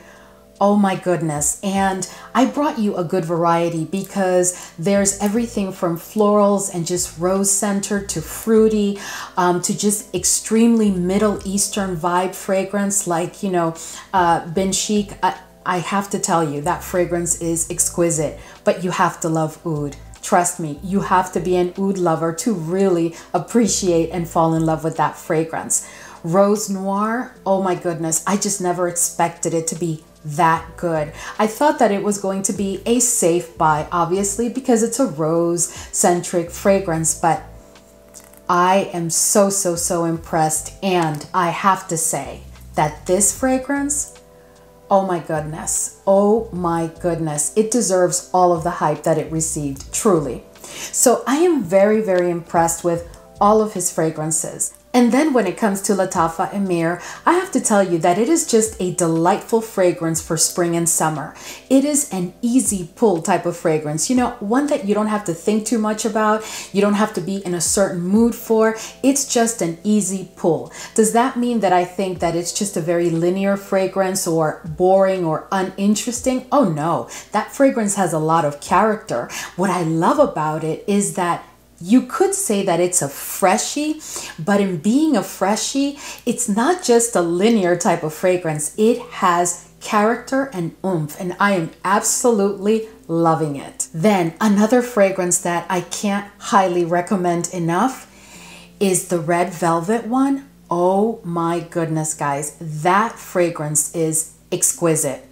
A: oh my goodness. And I brought you a good variety because there's everything from florals and just rose centered to fruity, to just extremely Middle Eastern vibe fragrance like, you know, Bin Chic. I have to tell you, that fragrance is exquisite, but you have to love oud. Trust me, you have to be an oud lover to really appreciate and fall in love with that fragrance. Rose Noir, oh my goodness, I just never expected it to be that good. I thought that it was going to be a safe buy, obviously, because it's a rose-centric fragrance, but I am so impressed. And I have to say that this fragrance, oh my goodness, it deserves all of the hype that it received, truly. So I am very impressed with all of his fragrances. And then when it comes to Lattafa EMEER, I have to tell you that it is just a delightful fragrance for spring and summer. It is an easy pull type of fragrance, you know, one that you don't have to think too much about. You don't have to be in a certain mood for. It's just an easy pull. Does that mean that I think that it's just a very linear fragrance or boring or uninteresting? Oh no, that fragrance has a lot of character. What I love about it is that you could say that it's a freshie, but in being a freshie, it's not just a linear type of fragrance. It has character and oomph, and I am absolutely loving it. Then another fragrance that I can't highly recommend enough is the Red Velvet one. Oh my goodness, guys, that fragrance is exquisite.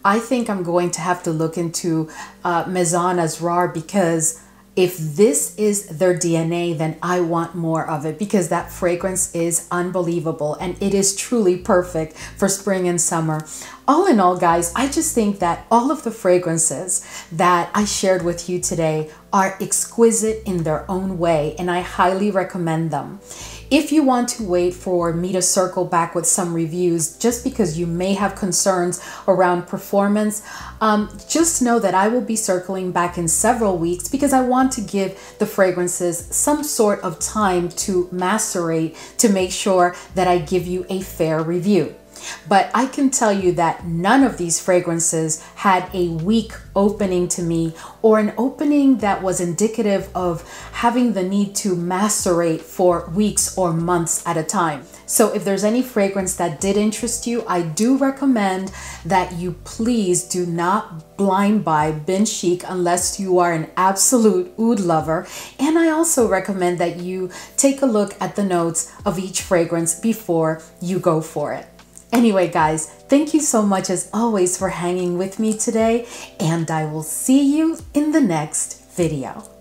A: I think I'm going to have to look into MAISON ASRAR, because if this is their DNA, then I want more of it, because that fragrance is unbelievable and it is truly perfect for spring and summer. All in all, guys, I just think that all of the fragrances that I shared with you today are exquisite in their own way, and I highly recommend them. If you want to wait for me to circle back with some reviews, just because you may have concerns around performance, just know that I will be circling back in several weeks, because I want to give the fragrances some sort of time to macerate to make sure that I give you a fair review. But I can tell you that none of these fragrances had a weak opening to me, or an opening that was indicative of having the need to macerate for weeks or months at a time. So if there's any fragrance that did interest you, I do recommend that you please do not blind buy Bin Chic unless you are an absolute oud lover. And I also recommend that you take a look at the notes of each fragrance before you go for it. Anyway, guys, thank you so much as always for hanging with me today, and I will see you in the next video.